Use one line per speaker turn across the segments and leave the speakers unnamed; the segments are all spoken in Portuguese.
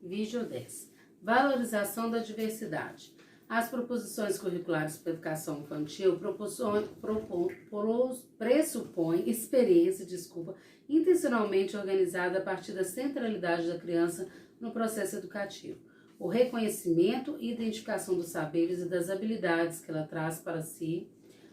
Vídeo 10. Valorização da diversidade. As proposições curriculares para a educação infantil pressupõem experiência, intencionalmente organizada a partir da centralidade da criança no processo educativo, o reconhecimento e identificação dos saberes e das habilidades que ela traz para si,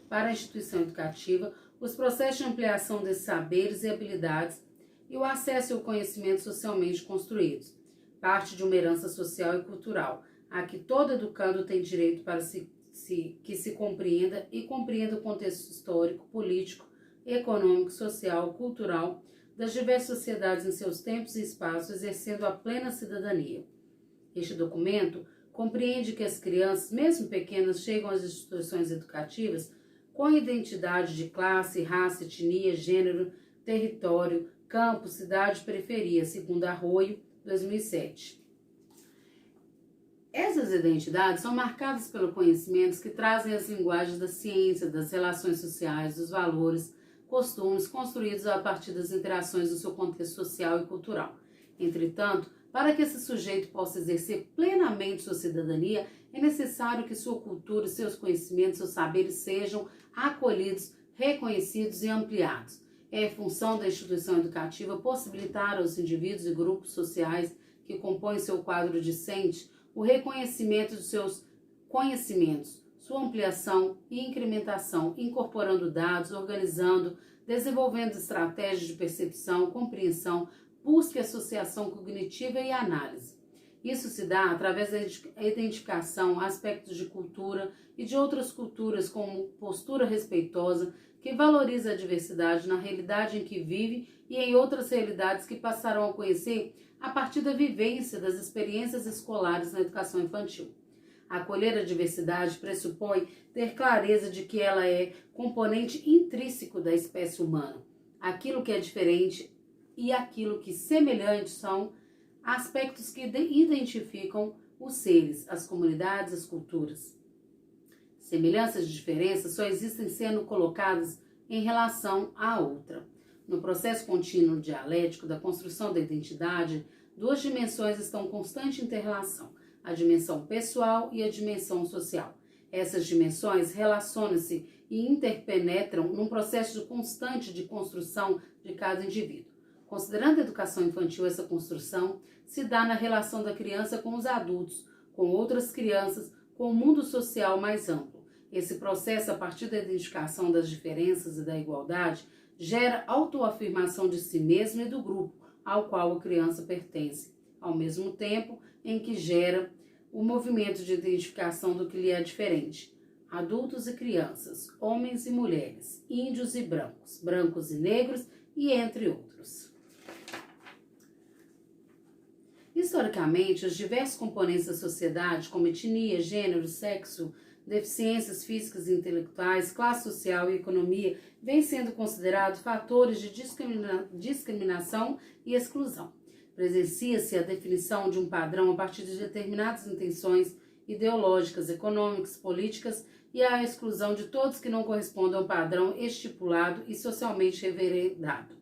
para a instituição educativa, os processos de ampliação desses saberes e habilidades e o acesso ao conhecimento socialmente construídos, parte de uma herança social e cultural, a que todo educando tem direito para que se compreenda e compreenda o contexto histórico, político, econômico, social, cultural das diversas sociedades em seus tempos e espaços, exercendo a plena cidadania. Este documento compreende que as crianças, mesmo pequenas, chegam às instituições educativas com identidade de classe, raça, etnia, gênero, território, campo, cidade e periferia, segundo Arroio, 2007. Essas identidades são marcadas pelos conhecimentos que trazem as linguagens da ciência, das relações sociais, dos valores, costumes construídos a partir das interações do seu contexto social e cultural. Entretanto, para que esse sujeito possa exercer plenamente sua cidadania, é necessário que sua cultura, seus conhecimentos, seus saberes sejam acolhidos, reconhecidos e ampliados. É função da instituição educativa possibilitar aos indivíduos e grupos sociais que compõem seu quadro discente o reconhecimento de seus conhecimentos, sua ampliação e incrementação, incorporando dados, organizando, desenvolvendo estratégias de percepção, compreensão, busca e associação cognitiva e análise. Isso se dá através da identificação aspectos de cultura e de outras culturas como postura respeitosa que valoriza a diversidade na realidade em que vive e em outras realidades que passarão a conhecer a partir da vivência das experiências escolares na educação infantil. Acolher a diversidade pressupõe ter clareza de que ela é componente intrínseco da espécie humana. Aquilo que é diferente e aquilo que semelhante são aspectos que identificam os seres, as comunidades, as culturas. Semelhanças e diferenças só existem sendo colocadas em relação à outra. No processo contínuo dialético da construção da identidade, duas dimensões estão em constante interrelação, a dimensão pessoal e a dimensão social. Essas dimensões relacionam-se e interpenetram num processo constante de construção de cada indivíduo. Considerando a educação infantil, essa construção se dá na relação da criança com os adultos, com outras crianças, com o mundo social mais amplo. Esse processo, a partir da identificação das diferenças e da igualdade, gera autoafirmação de si mesmo e do grupo ao qual a criança pertence, ao mesmo tempo em que gera o movimento de identificação do que lhe é diferente. Adultos e crianças, homens e mulheres, índios e brancos, brancos e negros e entre outros. Historicamente, os diversos componentes da sociedade, como etnia, gênero, sexo, deficiências físicas e intelectuais, classe social e economia, vêm sendo considerados fatores de discriminação e exclusão. Presencia-se a definição de um padrão a partir de determinadas intenções ideológicas, econômicas, políticas e a exclusão de todos que não correspondem ao padrão estipulado e socialmente reverendado.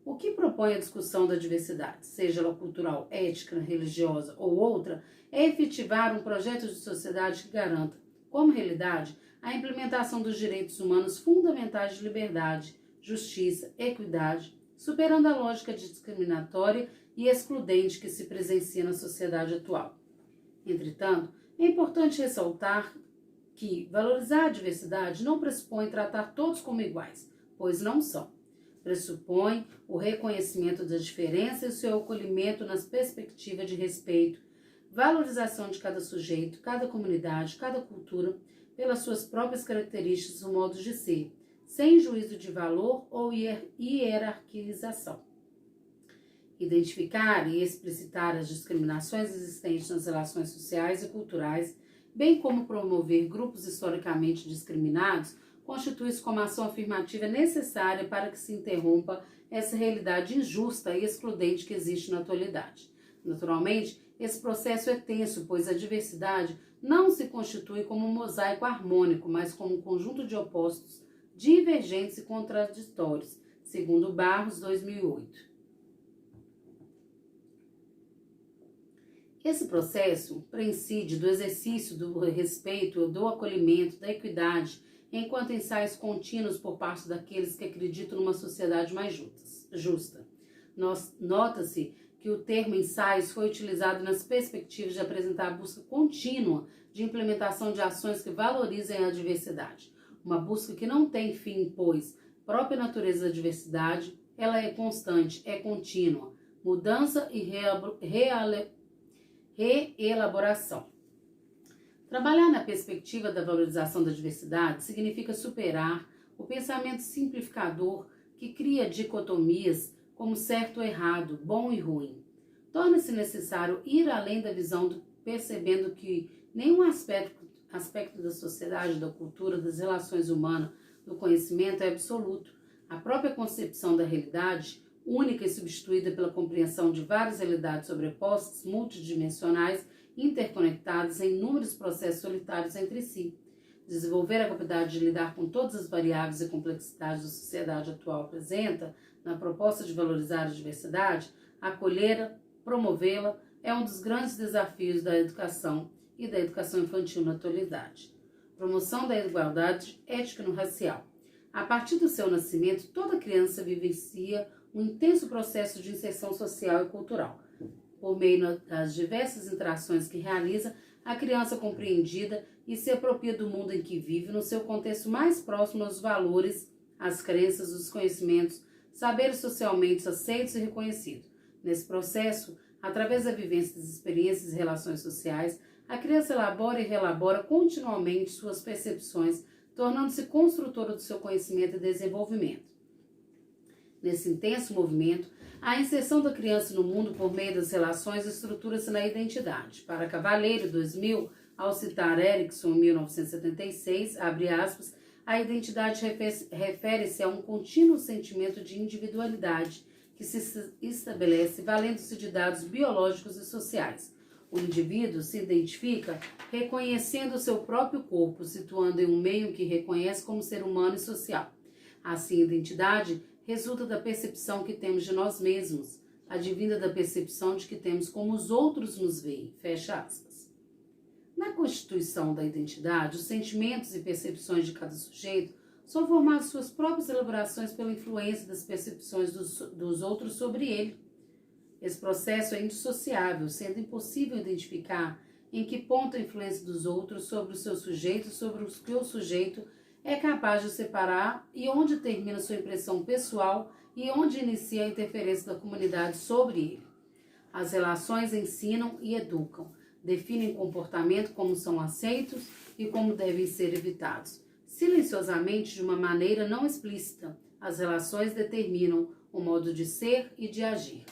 O que propõe a discussão da diversidade, seja ela cultural, ética, religiosa ou outra, é efetivar um projeto de sociedade que garanta, como realidade, a implementação dos direitos humanos fundamentais de liberdade, justiça, equidade, superando a lógica discriminatória e excludente que se presencia na sociedade atual. Entretanto, é importante ressaltar que valorizar a diversidade não pressupõe tratar todos como iguais, pois não são. Pressupõe o reconhecimento das diferenças e o seu acolhimento nas perspectivas de respeito, valorização de cada sujeito, cada comunidade, cada cultura, pelas suas próprias características ou modos de ser, sem juízo de valor ou hierarquização. Identificar e explicitar as discriminações existentes nas relações sociais e culturais, bem como promover grupos historicamente discriminados, constitui-se como ação afirmativa necessária para que se interrompa essa realidade injusta e excludente que existe na atualidade. Naturalmente, esse processo é tenso, pois a diversidade não se constitui como um mosaico harmônico, mas como um conjunto de opostos divergentes e contraditórios, segundo Barros, 2008. Esse processo prescinde do exercício do respeito, do acolhimento, da equidade, enquanto ensaios contínuos por parte daqueles que acreditam numa sociedade mais justa. Nota-se que o termo ensaios foi utilizado nas perspectivas de apresentar a busca contínua de implementação de ações que valorizem a diversidade. Uma busca que não tem fim, pois própria natureza da diversidade, ela é constante, é contínua, mudança e reelaboração. Trabalhar na perspectiva da valorização da diversidade significa superar o pensamento simplificador que cria dicotomias como certo ou errado, bom e ruim. Torna-se necessário ir além da visão, percebendo que nenhum aspecto da sociedade, da cultura, das relações humanas, do conhecimento é absoluto. A própria concepção da realidade, única e substituída pela compreensão de várias realidades sobrepostas, multidimensionais, interconectadas em inúmeros processos solitários entre si. Desenvolver a capacidade de lidar com todas as variáveis e complexidades da sociedade atual apresenta, na proposta de valorizar a diversidade, acolhê-la, promovê-la, é um dos grandes desafios da educação e da educação infantil na atualidade. Promoção da igualdade étnico-racial. A partir do seu nascimento, toda criança vivencia um intenso processo de inserção social e cultural. Por meio das diversas interações que realiza, a criança é compreendida e se apropria do mundo em que vive no seu contexto mais próximo aos valores, às crenças, os conhecimentos, saberes socialmente aceitos e reconhecidos. Nesse processo, através da vivência das experiências e relações sociais, a criança elabora e reelabora continuamente suas percepções, tornando-se construtora do seu conhecimento e desenvolvimento. Nesse intenso movimento, a inserção da criança no mundo por meio das relações estrutura-se na identidade. Para Cavaleiro, 2000, ao citar Erickson, em 1976, abre aspas, a identidade refere-se a um contínuo sentimento de individualidade que se estabelece valendo-se de dados biológicos e sociais. O indivíduo se identifica reconhecendo o seu próprio corpo, situando em um meio que reconhece como ser humano e social. Assim, a identidade resulta da percepção que temos de nós mesmos, advinda da percepção de que temos como os outros nos veem. Fecha aspas. Na constituição da identidade, os sentimentos e percepções de cada sujeito são formados suas próprias elaborações pela influência das percepções dos outros sobre ele. Esse processo é indissociável, sendo impossível identificar em que ponto a influência dos outros sobre o seu sujeito, sobre o que o sujeito é capaz de separar e onde termina sua impressão pessoal e onde inicia a interferência da comunidade sobre ele. As relações ensinam e educam, definem comportamento como são aceitos e como devem ser evitados. Silenciosamente, de uma maneira não explícita, as relações determinam o modo de ser e de agir.